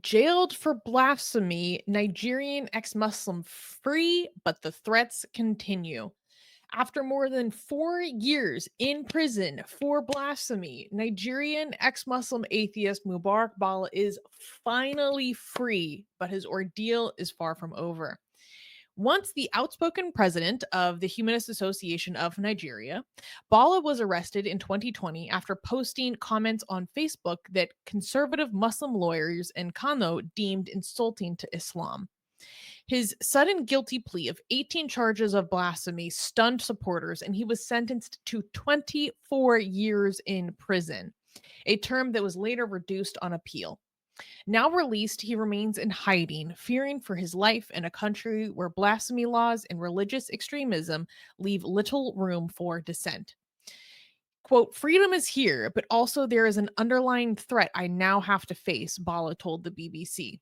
Jailed for blasphemy, Nigerian ex-Muslim free, but the threats continue. After more than 4 years in prison for blasphemy, Nigerian ex-Muslim atheist Mubarak Bala is finally free, but his ordeal is far from over. Once the outspoken president of the Humanist Association of Nigeria, Bala was arrested in 2020 after posting comments on Facebook that conservative Muslim lawyers in Kano deemed insulting to Islam. His sudden guilty plea of 18 charges of blasphemy stunned supporters, and he was sentenced to 24 years in prison, a term that was later reduced on appeal. Now released, he remains in hiding, fearing for his life in a country where blasphemy laws and religious extremism leave little room for dissent. Quote, freedom is here, but also there is an underlying threat I now have to face, Bala told the BBC.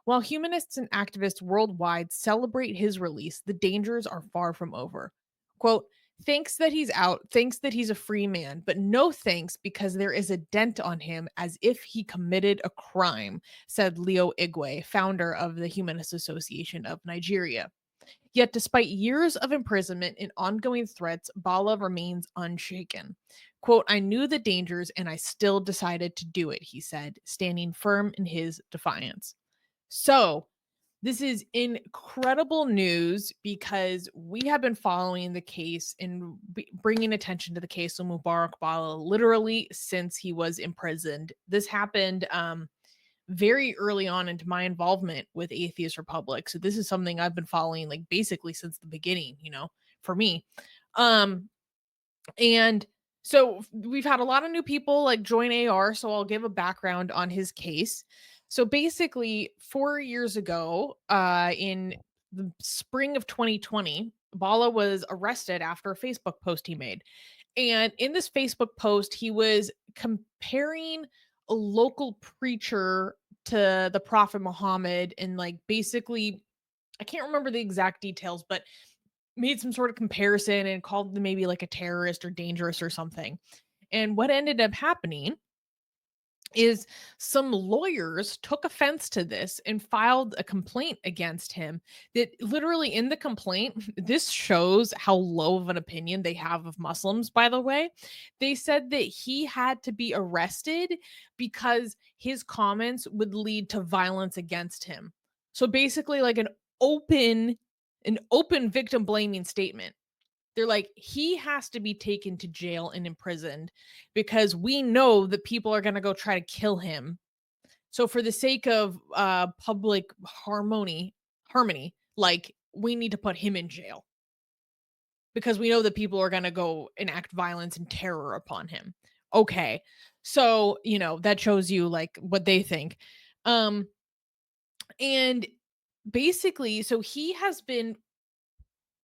While humanists and activists worldwide celebrate his release, the dangers are far from over. Quote, thanks that he's out, thanks that he's a free man, but no thanks because there is a dent on him as if he committed a crime, said Leo Igwe, founder of the Humanist Association of Nigeria. Yet, despite years of imprisonment and ongoing threats, Bala remains unshaken. Quote, I knew the dangers and I still decided to do it, he said, standing firm in his defiance. So, this is incredible news because we have been following the case and bringing attention to the case of Mubarak Bala literally since he was imprisoned. This happened very early on into my involvement with Atheist Republic. So this is something I've been following like basically since the beginning, for me. Um and so we've had a lot of new people like join AR, so I'll give a background on his case. So basically, 4 years ago, in the spring of 2020, Bala was arrested after a Facebook post he made. And in this Facebook post, he was comparing a local preacher to the Prophet Muhammad and like basically I can't remember the exact details, but made some sort of comparison and called them maybe like a terrorist or dangerous or something. And what ended up happening is some lawyers took offense to this and filed a complaint against him that literally in the complaint this shows how low of an opinion they have of Muslims, by the way. They said that he had to be arrested because his comments would lead to violence against him. So basically like an open victim blaming statement. They're like, he has to be taken to jail and imprisoned because we know that people are going to go try to kill him. So for the sake of public harmony, like we need to put him in jail because we know that people are going to go enact violence and terror upon him. Okay. So, that shows you like what they think. Um and basically, so he has been,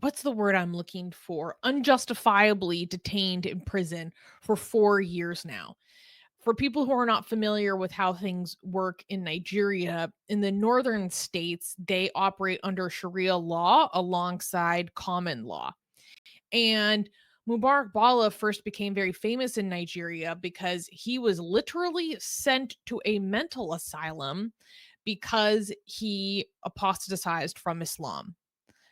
what's the word I'm looking for? Unjustifiably detained in prison for 4 years now. For people who are not familiar with how things work in Nigeria, in the northern states, they operate under Sharia law alongside common law. And Mubarak Bala first became very famous in Nigeria because he was literally sent to a mental asylum because he apostatized from Islam,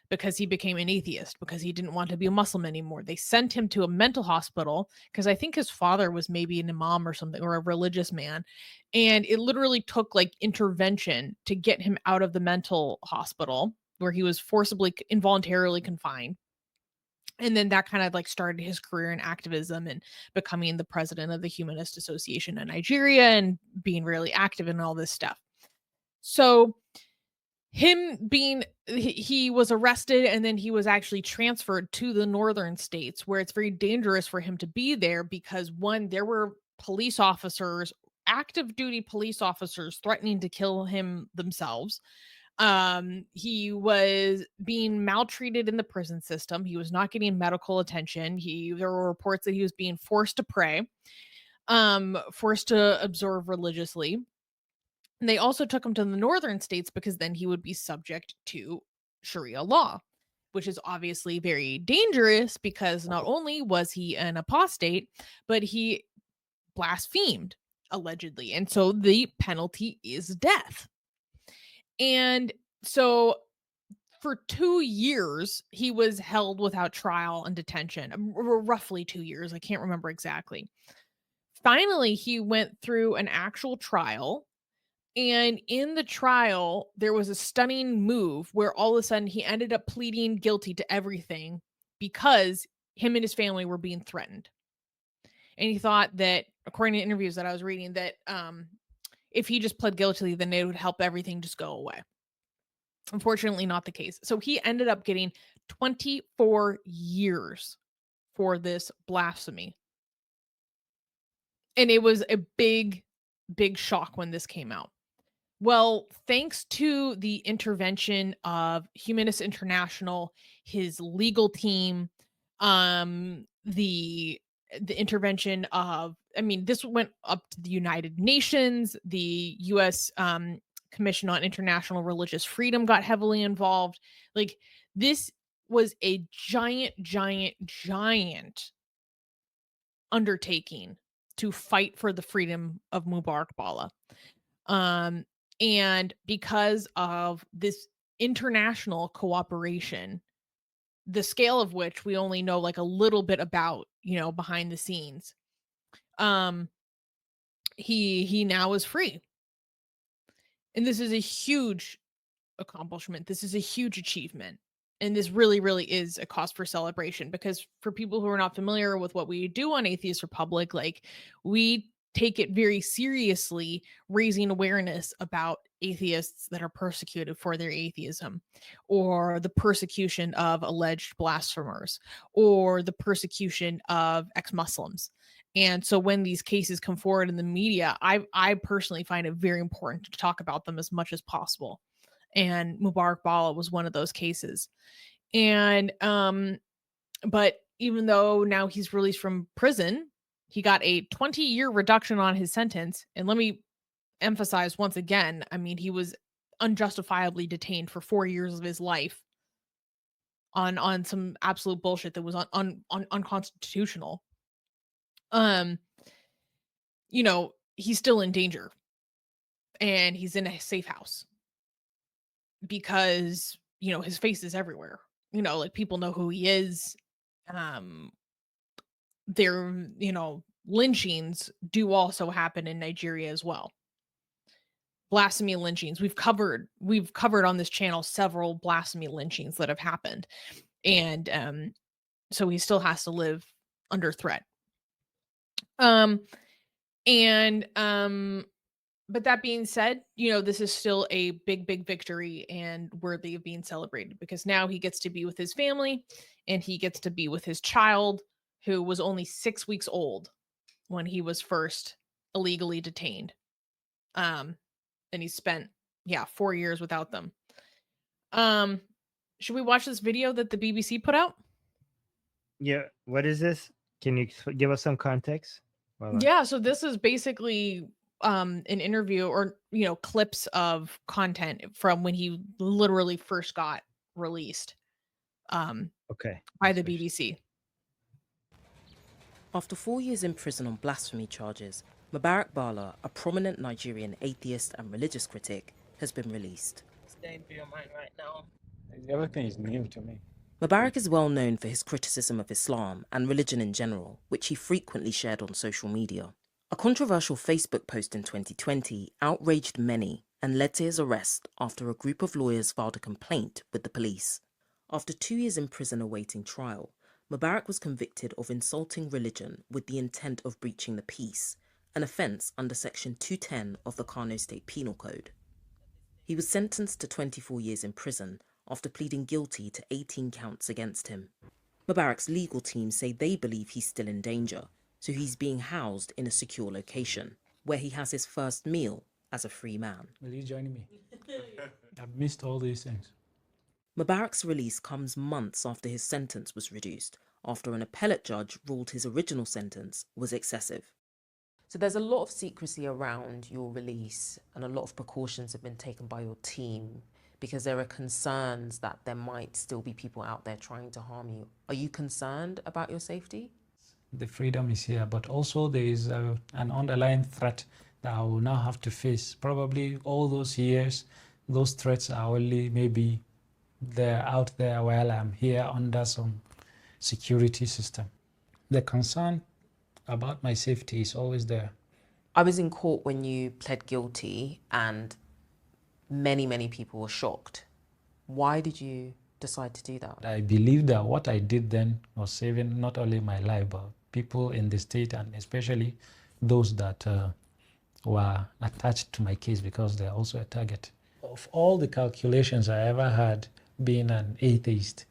because he became an atheist, because he didn't want to be a Muslim anymore. They sent him to a mental hospital because I think his father was maybe an imam or something, or a religious man. And it literally took like intervention to get him out of the mental hospital where he was forcibly, involuntarily confined. And then that kind of like started his career in activism and becoming the president of the Humanist Association in Nigeria and being really active in all this stuff. So him being he was arrested and then he was actually transferred to the northern states where it's very dangerous for him to be there because one, there were police officers, active duty police officers threatening to kill him themselves. He was being maltreated in the prison system. He was not getting medical attention. There were reports that he was being forced to pray, forced to observe religiously. And they also took him to the northern states because then he would be subject to Sharia law, which is obviously very dangerous because not only was he an apostate, but he blasphemed. allegedly. And so the penalty is death. And so for 2 years, he was held without trial and detention, roughly 2 years. I can't remember exactly. Finally, he went through an actual trial. And in the trial, there was a stunning move where all of a sudden he ended up pleading guilty to everything because him and his family were being threatened. And he thought that, according to interviews that I was reading, that if he just pled guilty, then it would help everything just go away. Unfortunately, not the case. So he ended up getting 24 years for this blasphemy. And it was a big, big shock when this came out. Well, thanks to the intervention of Humanist International, his legal team, the intervention of, I mean, this went up to the United Nations, the US Commission on International Religious Freedom got heavily involved. Like, this was a giant, giant, giant undertaking to fight for the freedom of Mubarak Bala. And because of this international cooperation, the scale of which we only know like a little bit about, behind the scenes, he now is free. And this is a huge accomplishment. This is a huge achievement. And this really, really is a cause for celebration, because for people who are not familiar with what we do on Atheist Republic, like, we take it very seriously, raising awareness about atheists that are persecuted for their atheism, or the persecution of alleged blasphemers, or the persecution of ex-Muslims. And so when these cases come forward in the media, I personally find it very important to talk about them as much as possible. And Mubarak Bala was one of those cases. And but even though now he's released from prison, he got a 20-year reduction on his sentence. And let me emphasize once again, I mean, he was unjustifiably detained for 4 years of his life on some absolute bullshit that was unconstitutional. He's still in danger, and he's in a safe house because, his face is everywhere. Like, people know who he is. There, lynchings do also happen in Nigeria as well. Blasphemy lynchings. We've covered on this channel several blasphemy lynchings that have happened. And so he still has to live under threat. But that being said, this is still a big, big victory and worthy of being celebrated, because now he gets to be with his family, and he gets to be with his child, who was only 6 weeks old when he was first illegally detained. And he spent, 4 years without them. Should we watch this video that the BBC put out? Yeah. What is this? Can you give us some context? Yeah, so this is basically an interview, or clips of content from when he literally first got released by the BBC. After 4 years in prison on blasphemy charges, Mubarak Bala, a prominent Nigerian atheist and religious critic, has been released. What's going through your mind right now? Everything is new to me. Mubarak is well known for his criticism of Islam and religion in general, which he frequently shared on social media. A controversial Facebook post in 2020 outraged many and led to his arrest after a group of lawyers filed a complaint with the police. After 2 years in prison awaiting trial, Mubarak was convicted of insulting religion with the intent of breaching the peace, an offence under Section 210 of the Kano State Penal Code. He was sentenced to 24 years in prison after pleading guilty to 18 counts against him. Mubarak's legal team say they believe he's still in danger, so he's being housed in a secure location, where he has his first meal as a free man. Will you join me? I've missed all these things. Mubarak's release comes months after his sentence was reduced, after an appellate judge ruled his original sentence was excessive. So there's a lot of secrecy around your release, and a lot of precautions have been taken by your team, because there are concerns that there might still be people out there trying to harm you. Are you concerned about your safety? The freedom is here, but also there is an underlying threat that I will now have to face. Probably all those years, those threats are only maybe they're out there while I'm here under some security system. The concern about my safety is always there. I was in court when you pled guilty and many people were shocked. Why did you decide to do that? I believe that what I did then was saving not only my life, but people in the state, and especially those that were attached to my case, because they're also a target. Of all the calculations I ever had being an atheist,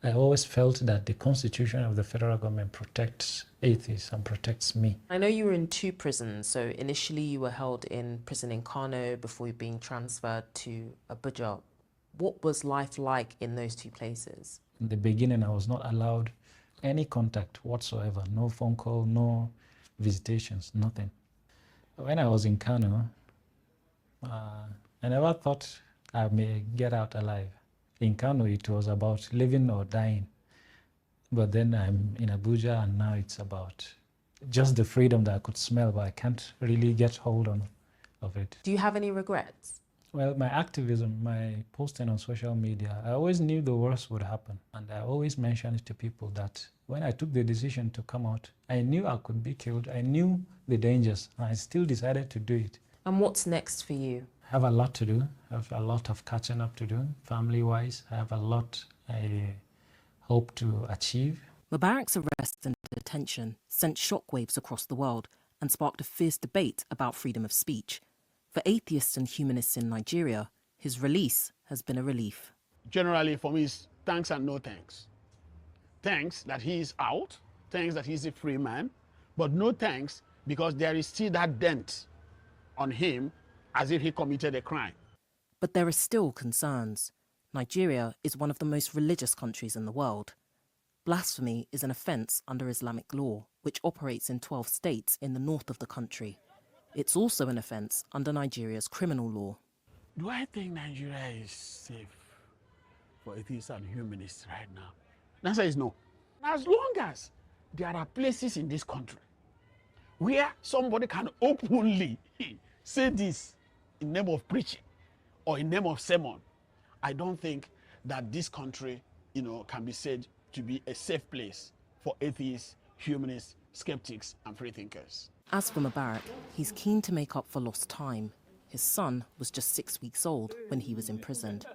I always felt that the Constitution of the federal government protects atheists and protects me. I know you were in 2 prisons. So initially you were held in prison in Kano before being transferred to Abuja. What was life like in those 2 places? In the beginning, I was not allowed any contact whatsoever. No phone call, no visitations, nothing. When I was in Kano, I never thought I may get out alive. In Kano, it was about living or dying. But then I'm in Abuja, and now it's about just the freedom that I could smell, but I can't really get hold of it. Do you have any regrets? Well, my activism, my posting on social media, I always knew the worst would happen. And I always mentioned to people that when I took the decision to come out, I knew I could be killed. I knew the dangers, and I still decided to do it. And what's next for you? I have a lot to do. I have a lot of catching up to do, family-wise. I have a lot I hope to achieve. Mubarak's arrest and detention sent shockwaves across the world and sparked a fierce debate about freedom of speech. For atheists and humanists in Nigeria, his release has been a relief. Generally, for me, it's thanks and no thanks. Thanks that he is out, thanks that he's a free man, but no thanks because there is still that dent on him as if he committed a crime. But there are still concerns. Nigeria is one of the most religious countries in the world. Blasphemy is an offence under Islamic law, which operates in 12 states in the north of the country. It's also an offence under Nigeria's criminal law. Do I think Nigeria is safe for atheists and humanists right now? The answer is no. As long as there are places in this country where somebody can openly say this in name of preaching or in name of sermon, I don't think that this country, can be said to be a safe place for atheists, humanists, skeptics, and free thinkers. As for Mubarak, he's keen to make up for lost time. His son was just 6 weeks old when he was imprisoned.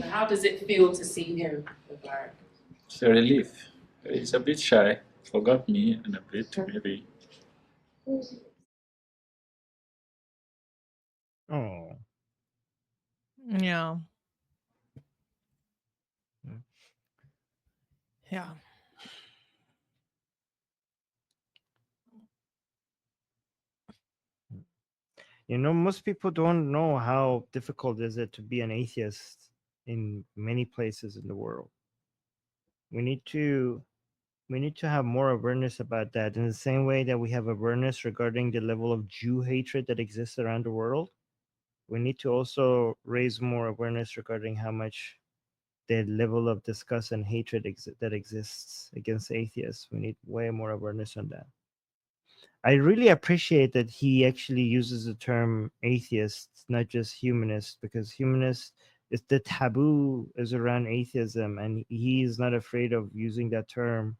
How does it feel to see him, Mubarak? It's a relief. He's a bit shy, forgot me and a bit, maybe. Oh. Yeah. Yeah. Most people don't know how difficult is it to be an atheist in many places in the world. We need to have more awareness about that. In the same way that we have awareness regarding the level of Jew hatred that exists around the world, we need to also raise more awareness regarding how much the level of disgust and hatred that exists against atheists. We need way more awareness on that. I really appreciate that he actually uses the term atheist, not just humanist, because humanist is the taboo is around atheism, and he is not afraid of using that term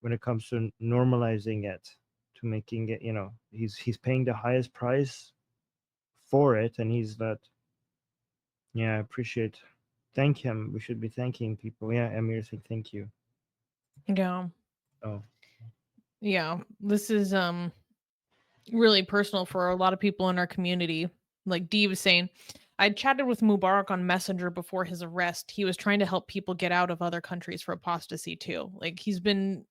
when it comes to normalizing it, to making it, he's paying the highest price for it, and he's not. Yeah, I appreciate. Thank him. We should be thanking people. Yeah, Amir said thank you. Yeah. Oh. Yeah. This is really personal for a lot of people in our community. Like Dee was saying, I chatted with Mubarak on Messenger before his arrest. He was trying to help people get out of other countries for apostasy too. Like he's been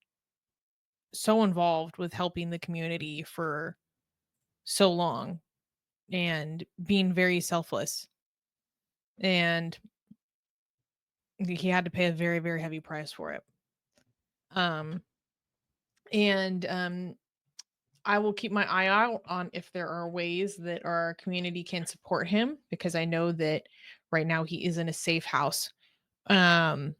so involved with helping the community for so long and being very selfless. And he had to pay a very, very heavy price for it. I will keep my eye out on if there are ways that our community can support him, because I know that right now he is in a safe house. But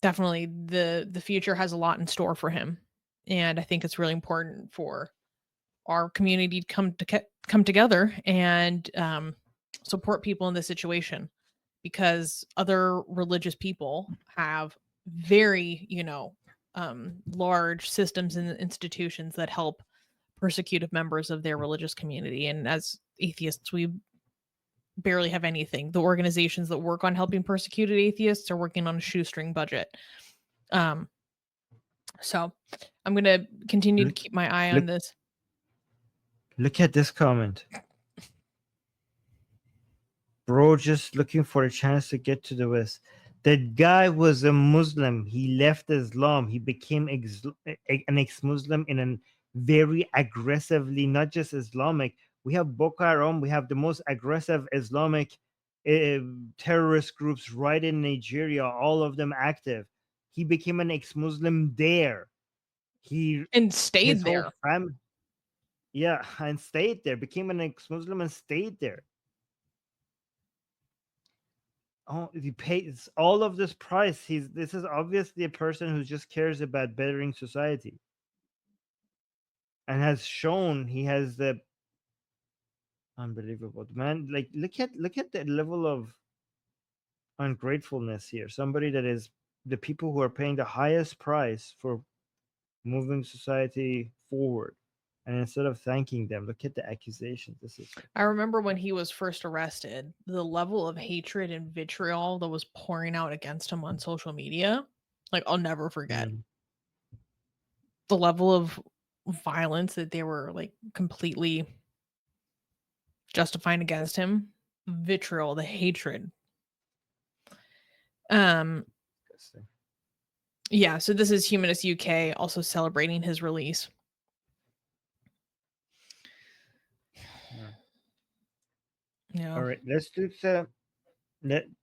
definitely the future has a lot in store for him, and I think it's really important for our community to come together and support people in this situation, because other religious people have very, large systems and institutions that help persecuted members of their religious community. And as atheists, we barely have anything. The organizations that work on helping persecuted atheists are working on a shoestring budget. So I'm going to continue to keep my eye on this. Look at this comment. Bro, just looking for a chance to get to the West. That guy was a Muslim. He left Islam. He became an ex-Muslim in a very aggressively, not just Islamic. We have Boko Haram. We have the most aggressive Islamic terrorist groups right in Nigeria, all of them active. He became an ex-Muslim there. And stayed there. Yeah, and stayed there. Became an ex-Muslim and stayed there. Oh, he pays all of this price. This is obviously a person who just cares about bettering society, and has shown he has the unbelievable man. Like look at the level of ungratefulness here. Somebody that is the people who are paying the highest price for moving society forward, and instead of thanking them, look at the accusations. I remember when he was first arrested, the level of hatred and vitriol that was pouring out against him on social media, like I'll never forget. The level of violence that they were like completely justifying against him, vitriol, the hatred. Yeah, so this is Humanist UK also celebrating his release. Yeah. All right, let's do the.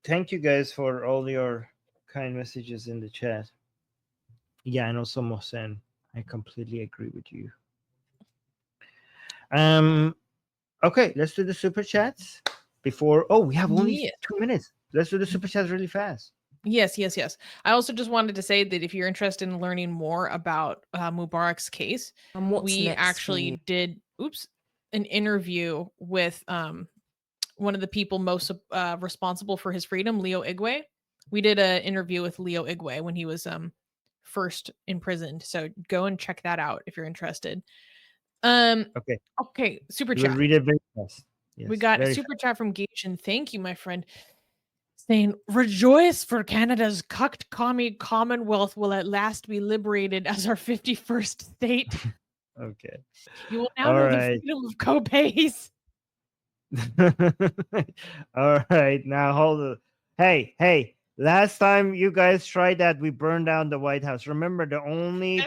Thank you guys for all your kind messages in the chat. Yeah, I know some more saying I completely agree with you. Okay, let's do the super chats before. Oh, we have only 2 minutes. Let's do the super chats really fast. Yes. I also just wanted to say that if you're interested in learning more about Mubarak's case, we actually did an interview with one of the people most responsible for his freedom, Leo Igwe. We did an interview with Leo Igwe when he was first imprisoned. So go and check that out if you're interested. Okay. Super chat. We'll read it very fast. Yes, we got a super chat from Gation. Thank you, my friend. Saying, rejoice for Canada's cucked commie Commonwealth will at last be liberated as our 51st state. Okay. You will now know the freedom of co-pays. All right. Now hold on. Hey. Last time you guys tried that, we burned down the White House. Remember, the only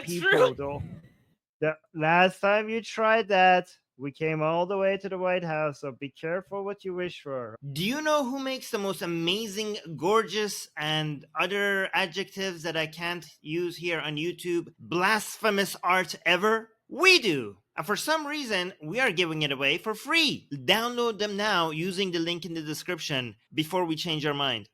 the last time you tried that, we came all the way to the White House, so be careful what you wish for. Do you know who makes the most amazing, gorgeous, and other adjectives that I can't use here on YouTube, blasphemous art ever? We do! And for some reason, we are giving it away for free. Download them now using the link in the description before we change our mind.